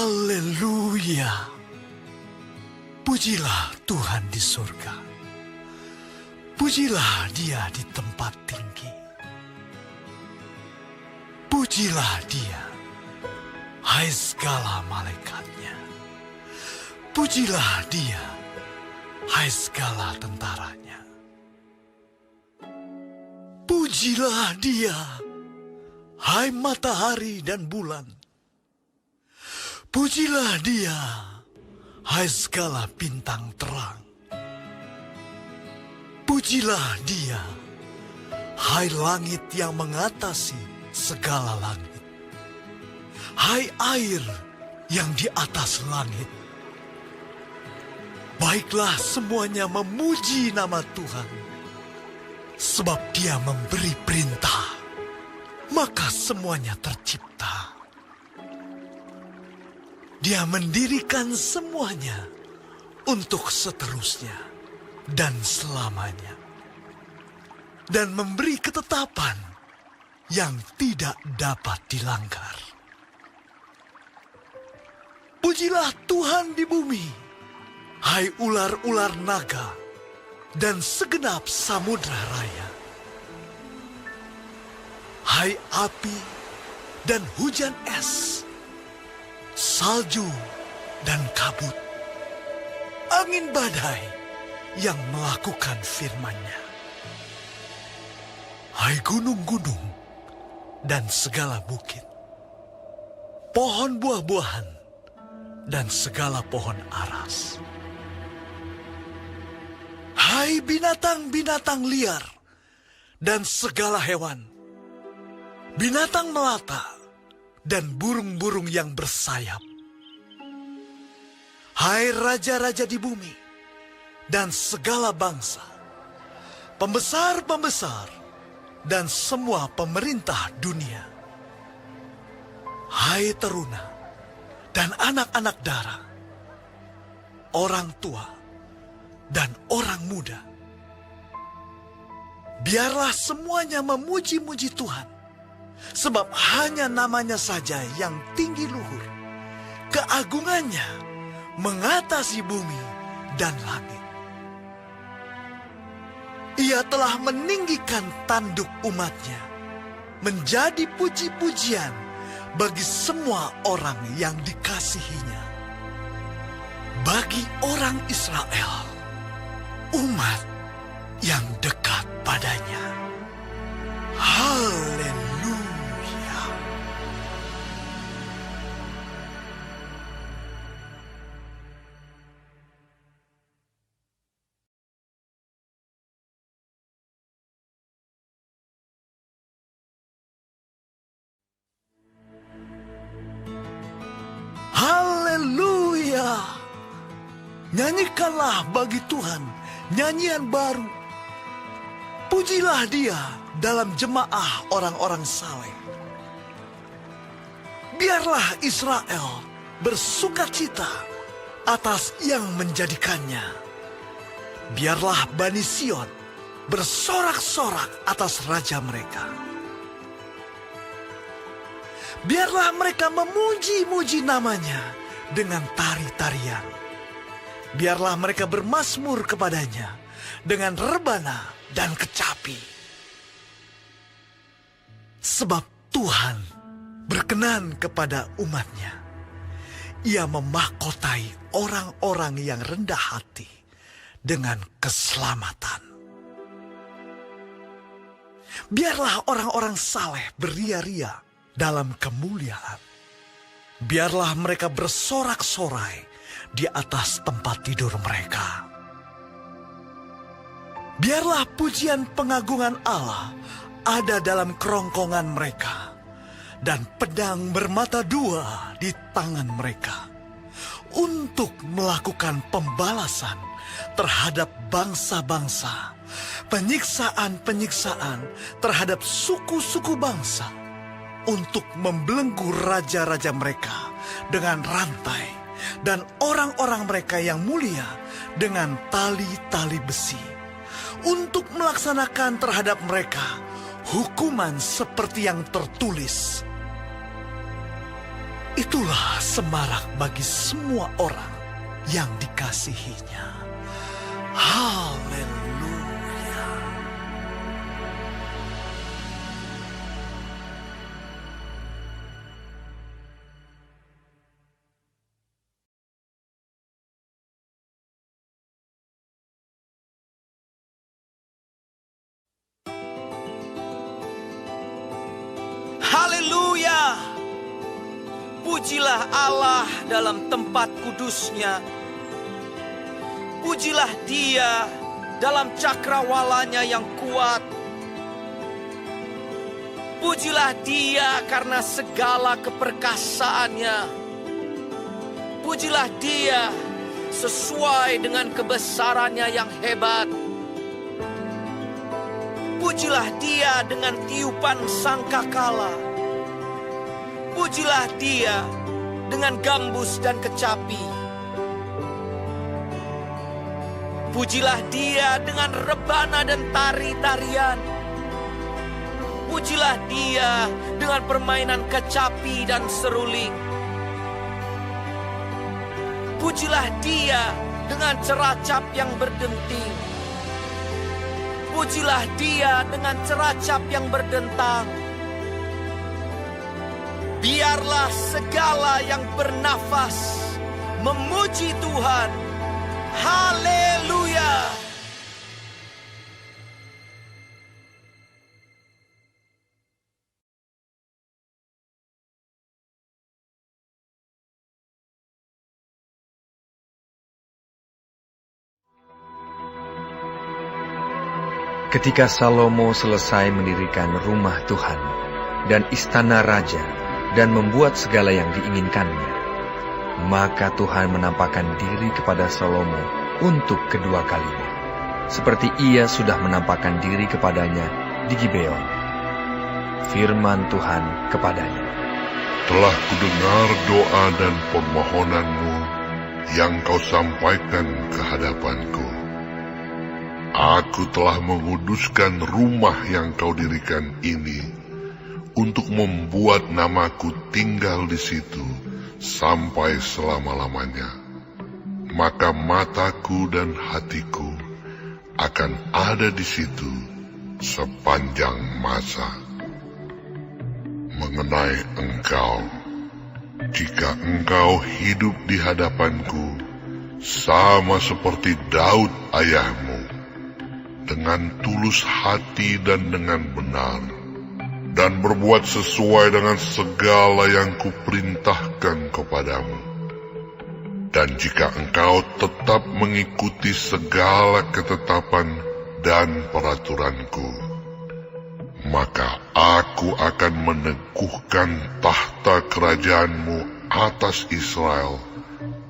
Haleluya. Pujilah Tuhan di surga. Pujilah Dia di tempat tinggi. Pujilah Dia, hai segala malaikatnya. Pujilah Dia, hai segala tentaranya. Pujilah Dia, hai matahari dan bulan. Pujilah Dia, hai segala bintang terang. Pujilah Dia, hai langit yang mengatasi segala langit. Hai air yang di atas langit. Baiklah semuanya memuji nama Tuhan. Sebab Dia memberi perintah, maka semuanya tercipta. Dia mendirikan semuanya untuk seterusnya dan selamanya. Dan memberi ketetapan yang tidak dapat dilanggar. Pujilah Tuhan di bumi, hai ular-ular naga dan segenap samudra raya. Hai api dan hujan es, salju dan kabut, angin badai yang melakukan firman-Nya. Hai gunung-gunung dan segala bukit, pohon buah-buahan dan segala pohon aras. Hai binatang-binatang liar dan segala hewan, binatang melata dan burung-burung yang bersayap. Hai raja-raja di bumi dan segala bangsa, pembesar-pembesar dan semua pemerintah dunia. Hai teruna dan anak-anak dara, orang tua dan orang muda. Biarlah semuanya memuji-muji Tuhan, sebab hanya namanya saja yang tinggi luhur. Keagungannya mengatasi bumi dan langit. Ia telah meninggikan tanduk umat-Nya, menjadi puji-pujian bagi semua orang yang dikasihi-Nya. Bagi orang Israel, umat yang dekat padanya. Haleluya. Haleluya. Nyanyikanlah bagi Tuhan nyanyian baru. Pujilah Dia dalam jemaah orang-orang saleh. Biarlah Israel bersukacita atas yang menjadikannya. Biarlah Bani Sion bersorak-sorak atas Raja mereka. Biarlah mereka memuji-muji namanya dengan tari-tarian. Biarlah mereka bermazmur kepadanya dengan rebana dan kecapi. Sebab Tuhan berkenan kepada umat-Nya. Ia memahkotai orang-orang yang rendah hati dengan keselamatan. Biarlah orang-orang saleh beria-ria dalam kemuliaan. Biarlah mereka bersorak-sorai di atas tempat tidur mereka. Biarlah pujian pengagungan Allah ada dalam kerongkongan mereka, dan pedang bermata dua di tangan mereka, untuk melakukan pembalasan terhadap bangsa-bangsa, penyiksaan-penyiksaan terhadap suku-suku bangsa, untuk membelenggu raja-raja mereka dengan rantai, dan orang-orang mereka yang mulia dengan tali-tali besi, untuk melaksanakan terhadap mereka hukuman seperti yang tertulis. itulah semarak bagi semua orang yang dikasihinya. Haleluya. Haleluya. Pujilah Allah dalam tempat kudusnya. Pujilah Dia dalam cakrawalanya yang kuat. Pujilah Dia karena segala keperkasaannya. Pujilah Dia sesuai dengan kebesarannya yang hebat. Pujilah Dia dengan tiupan sangkakala. Pujilah Dia dengan gambus dan kecapi. Pujilah Dia dengan rebana dan tari-tarian. Pujilah Dia dengan permainan kecapi dan seruling. Pujilah Dia dengan ceracap yang berdenting. Pujilah Dia dengan ceracap yang berdentang. Biarlah segala yang bernafas memuji Tuhan. Haleluya. Ketika Salomo selesai mendirikan rumah Tuhan dan istana raja dan membuat segala yang diinginkannya, maka Tuhan menampakkan diri kepada Salomo untuk kedua kalinya, seperti Ia sudah menampakkan diri kepadanya di Gibeon. Firman Tuhan kepadanya, "Telah kudengar doa dan permohonanmu yang kau sampaikan ke hadapanku. Aku telah menguduskan rumah yang kau dirikan ini untuk membuat namaku tinggal di situ sampai selama-lamanya. Maka mataku dan hatiku akan ada di situ sepanjang masa. Mengenai engkau, jika engkau hidup di hadapanku sama seperti Daud ayahmu, dengan tulus hati dan dengan benar, dan berbuat sesuai dengan segala yang kuperintahkan kepadamu. Dan jika engkau tetap mengikuti segala ketetapan dan peraturanku, maka aku akan meneguhkan tahta kerajaanmu atas Israel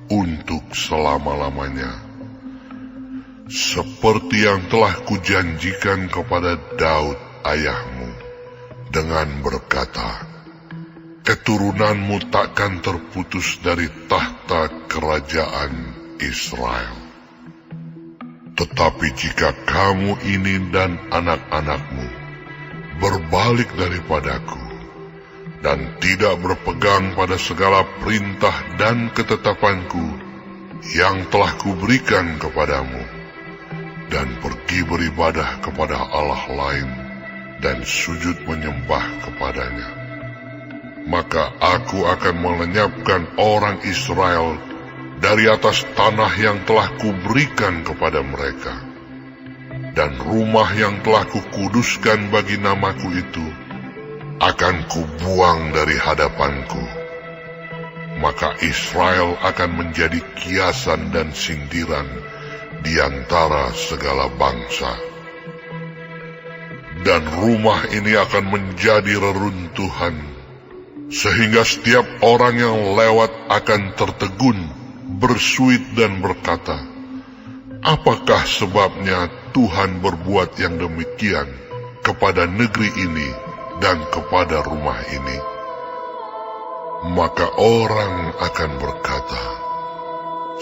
untuk selama-lamanya, seperti yang telah kujanjikan kepada Daud ayahmu, dengan berkata, keturunanmu takkan terputus dari tahta kerajaan Israel. Tetapi jika kamu ini dan anak-anakmu berbalik daripadaku, dan tidak berpegang pada segala perintah dan ketetapanku yang telah kuberikan kepadamu, dan pergi beribadah kepada Allah lain dan sujud menyembah kepadanya, maka aku akan melenyapkan orang Israel dari atas tanah yang telah kuberikan kepada mereka, dan rumah yang telah kukuduskan bagi namaku itu akan kubuang dari hadapanku. Maka Israel akan menjadi kiasan dan sindiran di antara segala bangsa, dan rumah ini akan menjadi reruntuhan, sehingga setiap orang yang lewat akan tertegun, bersuit dan berkata, apakah sebabnya Tuhan berbuat yang demikian kepada negeri ini dan kepada rumah ini? Maka orang akan berkata,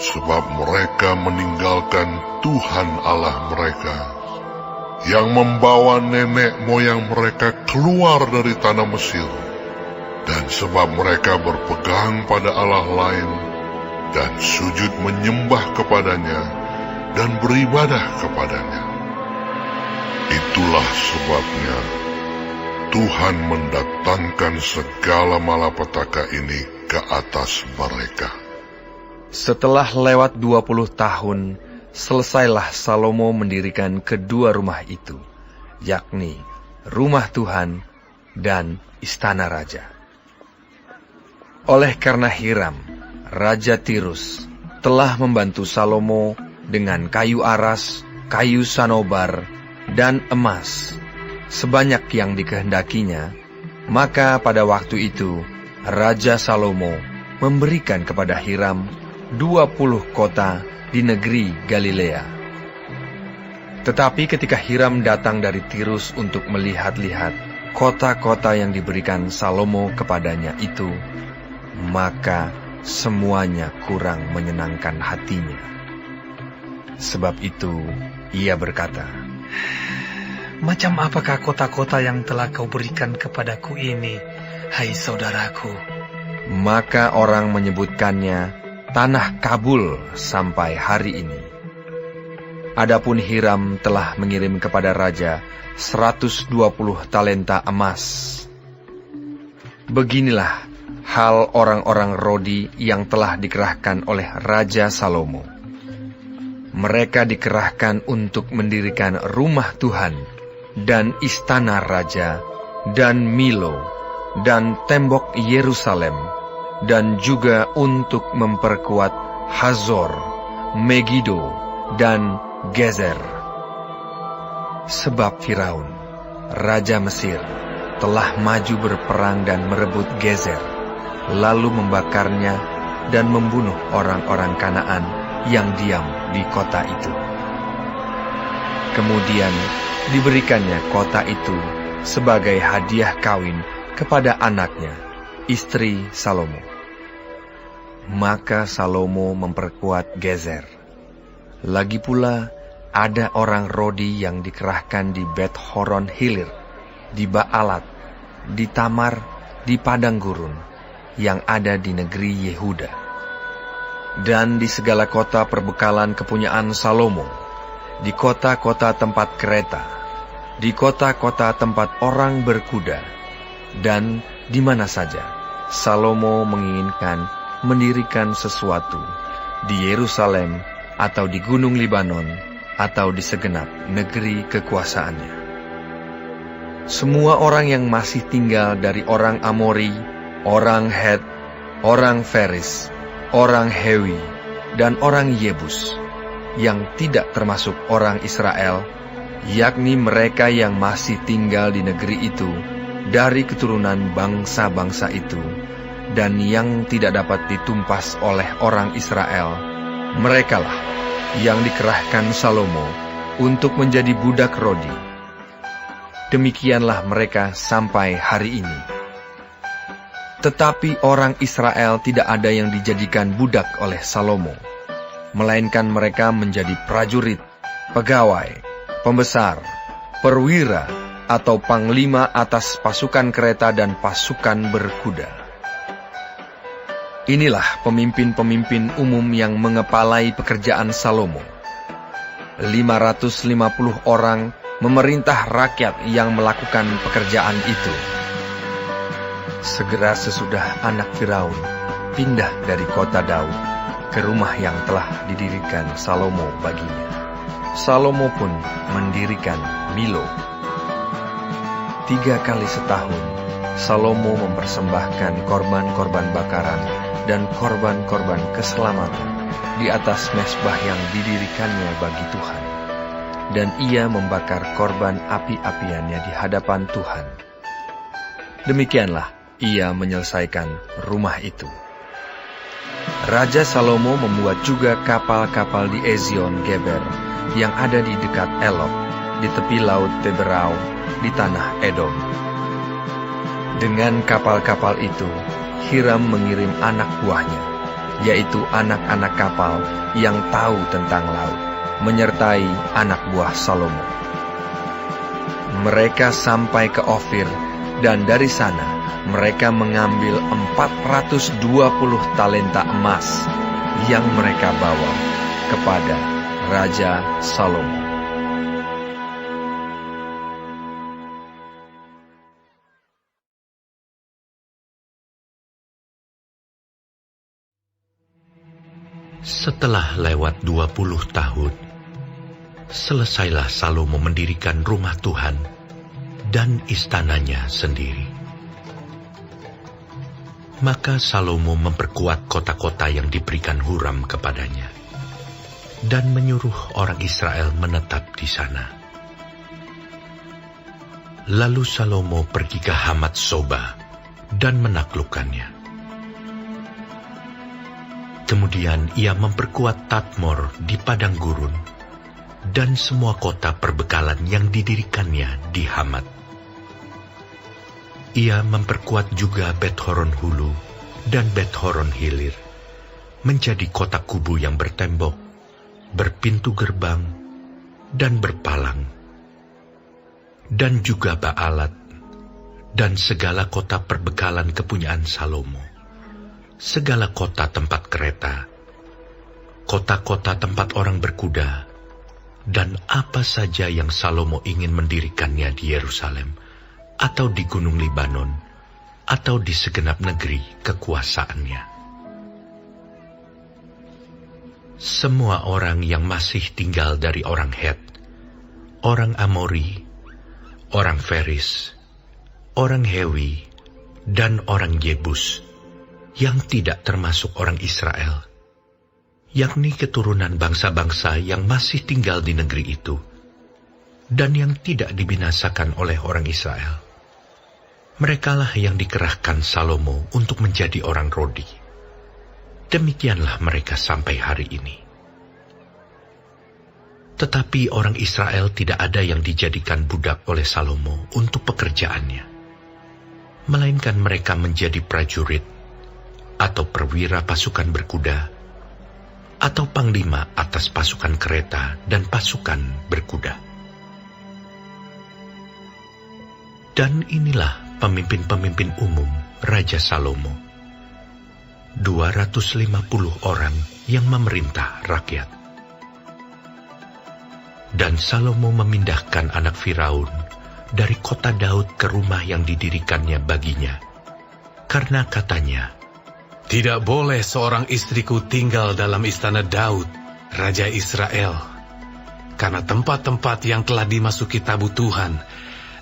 sebab mereka meninggalkan Tuhan Allah mereka, yang membawa nenek moyang mereka keluar dari tanah Mesir, dan sebab mereka berpegang pada Allah lain dan sujud menyembah kepadanya dan beribadah kepadanya. Itulah sebabnya Tuhan mendatangkan segala malapetaka ini ke atas mereka. Setelah lewat 20 tahun, selesailah Salomo mendirikan kedua rumah itu, yakni rumah Tuhan dan istana raja. Oleh karena Hiram, Raja Tirus, telah membantu Salomo dengan kayu aras, kayu sanobar, dan emas, sebanyak yang dikehendakinya, maka pada waktu itu Raja Salomo memberikan kepada Hiram 20 kota di negeri Galilea. Tetapi ketika Hiram datang dari Tirus untuk melihat-lihat kota-kota yang diberikan Salomo kepadanya itu, maka semuanya kurang menyenangkan hatinya. Sebab itu ia berkata, "Macam apakah kota-kota yang telah kau berikan kepadaku ini, hai saudaraku?" Maka orang menyebutkannya Tanah Kabul sampai hari ini. Adapun Hiram telah mengirim kepada raja 120 talenta emas. Beginilah hal orang-orang Rodi yang telah dikerahkan oleh Raja Salomo. Mereka dikerahkan untuk mendirikan rumah Tuhan dan istana raja dan Milo dan tembok Yerusalem, dan juga untuk memperkuat Hazor, Megido, dan Gezer. Sebab Firaun, Raja Mesir, telah maju berperang dan merebut Gezer, lalu membakarnya dan membunuh orang-orang Kanaan yang diam di kota itu. Kemudian diberikannya kota itu sebagai hadiah kawin kepada anaknya, istri Salomo. Maka Salomo memperkuat Gezer. Lagi pula ada orang Rodi yang dikerahkan di Bet Horon Hilir, di Baalat, di Tamar, di padang gurun, yang ada di negeri Yehuda. Dan di segala kota perbekalan kepunyaan Salomo, di kota-kota tempat kereta, di kota-kota tempat orang berkuda, dan di mana saja Salomo menginginkan mendirikan sesuatu, di Yerusalem atau di Gunung Libanon atau di segenap negeri kekuasaannya. Semua orang yang masih tinggal dari orang Amori, orang Het, orang Feris, orang Hewi, dan orang Yebus, yang tidak termasuk orang Israel, yakni mereka yang masih tinggal di negeri itu dari keturunan bangsa-bangsa itu, dan yang tidak dapat ditumpas oleh orang Israel, merekalah yang dikerahkan Salomo untuk menjadi budak Rodi. Demikianlah mereka sampai hari ini. Tetapi orang Israel tidak ada yang dijadikan budak oleh Salomo, melainkan mereka menjadi prajurit, pegawai, pembesar, perwira, atau panglima atas pasukan kereta dan pasukan berkuda. Inilah pemimpin-pemimpin umum yang mengepalai pekerjaan Salomo. 550 orang memerintah rakyat yang melakukan pekerjaan itu. Segera sesudah anak Firaun pindah dari kota Daud ke rumah yang telah didirikan Salomo baginya, Salomo pun mendirikan Milo. 3 kali setahun Salomo mempersembahkan korban-korban bakaran dan korban-korban keselamatan di atas mezbah yang didirikannya bagi Tuhan, dan ia membakar korban api-apiannya di hadapan Tuhan. Demikianlah ia menyelesaikan rumah itu. Raja Salomo membuat juga kapal-kapal di Ezion Geber yang ada di dekat Elot, di tepi laut Teberau, di tanah Edom. Dengan kapal-kapal itu, Hiram mengirim anak buahnya, yaitu anak-anak kapal yang tahu tentang laut, menyertai anak buah Salomo. Mereka sampai ke Ofir, dan dari sana mereka mengambil 420 talenta emas yang mereka bawa kepada Raja Salomo. Setelah lewat 20 tahun, selesailah Salomo mendirikan rumah Tuhan dan istananya sendiri. Maka Salomo memperkuat kota-kota yang diberikan Huram kepadanya, dan menyuruh orang Israel menetap di sana. Lalu Salomo pergi ke Hamat Soba dan menaklukkannya. Kemudian ia memperkuat Tadmor di padang gurun, dan semua kota perbekalan yang didirikannya di Hamat. Ia memperkuat juga Bet-horon Hulu dan Bet-horon Hilir, menjadi kota kubu yang bertembok, berpintu gerbang, dan berpalang. Dan juga Baalat, dan segala kota perbekalan kepunyaan Salomo, segala kota tempat kereta, kota-kota tempat orang berkuda, dan apa saja yang Salomo ingin mendirikannya di Yerusalem, atau di Gunung Libanon, atau di segenap negeri kekuasaannya. Semua orang yang masih tinggal dari orang Het, orang Amori, orang Feris, orang Hewi, dan orang Yebus, yang tidak termasuk orang Israel, yakni keturunan bangsa-bangsa yang masih tinggal di negeri itu, dan yang tidak dibinasakan oleh orang Israel. Merekalah yang dikerahkan Salomo untuk menjadi orang Rodi. Demikianlah mereka sampai hari ini. Tetapi orang Israel tidak ada yang dijadikan budak oleh Salomo untuk pekerjaannya, melainkan mereka menjadi prajurit, atau perwira pasukan berkuda, atau panglima atas pasukan kereta dan pasukan berkuda. Dan inilah pemimpin-pemimpin umum Raja Salomo, 250 orang yang memerintah rakyat. Dan Salomo memindahkan anak Firaun dari kota Daud ke rumah yang didirikannya baginya, karena katanya, "Tidak boleh seorang istriku tinggal dalam istana Daud, Raja Israel, karena tempat-tempat yang telah dimasuki tabut Tuhan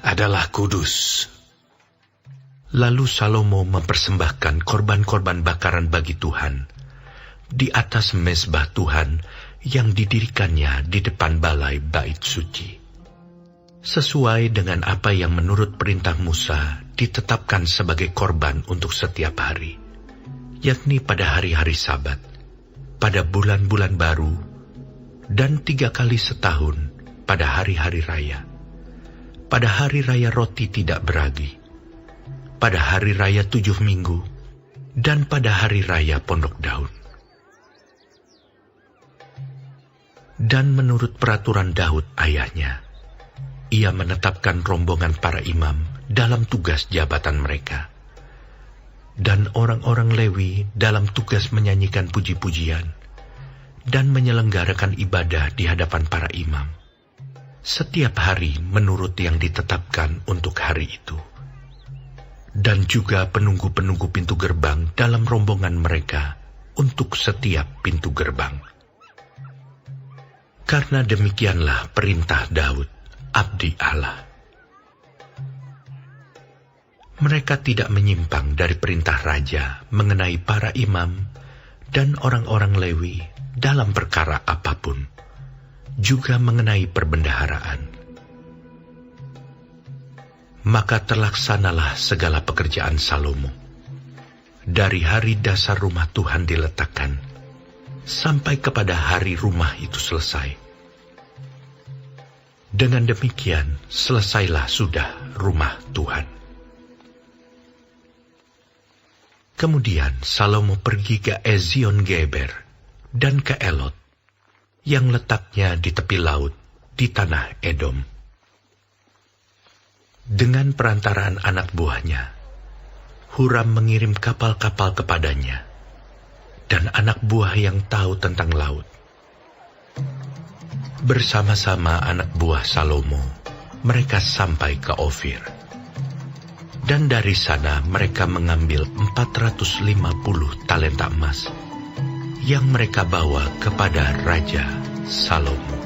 adalah kudus." Lalu Salomo mempersembahkan korban-korban bakaran bagi Tuhan di atas mezbah Tuhan yang didirikannya di depan balai bait suci, sesuai dengan apa yang menurut perintah Musa ditetapkan sebagai korban untuk setiap hari, yakni pada hari-hari Sabat, pada bulan-bulan baru, dan 3 kali setahun pada hari-hari raya, pada hari raya roti tidak beragi, pada hari raya 7 minggu, dan pada hari raya Pondok Daud. Dan menurut peraturan Daud ayahnya, ia menetapkan rombongan para imam dalam tugas jabatan mereka, dan orang-orang Lewi dalam tugas menyanyikan puji-pujian dan menyelenggarakan ibadah di hadapan para imam, setiap hari menurut yang ditetapkan untuk hari itu. Dan juga penunggu-penunggu pintu gerbang dalam rombongan mereka untuk setiap pintu gerbang. Karena demikianlah perintah Daud, abdi Allah. Mereka tidak menyimpang dari perintah raja mengenai para imam dan orang-orang Lewi dalam perkara apapun, juga mengenai perbendaharaan. Maka terlaksanalah segala pekerjaan Salomo, dari hari dasar rumah Tuhan diletakkan, sampai kepada hari rumah itu selesai. Dengan demikian, selesailah sudah rumah Tuhan. Kemudian Salomo pergi ke Ezion Geber dan ke Elot, yang letaknya di tepi laut, di tanah Edom. Dengan perantaraan anak buahnya, Huram mengirim kapal-kapal kepadanya, dan anak buah yang tahu tentang laut. Bersama-sama anak buah Salomo, mereka sampai ke Ofir. Dan dari sana mereka mengambil 450 talenta emas, yang mereka bawa kepada Raja Salomo.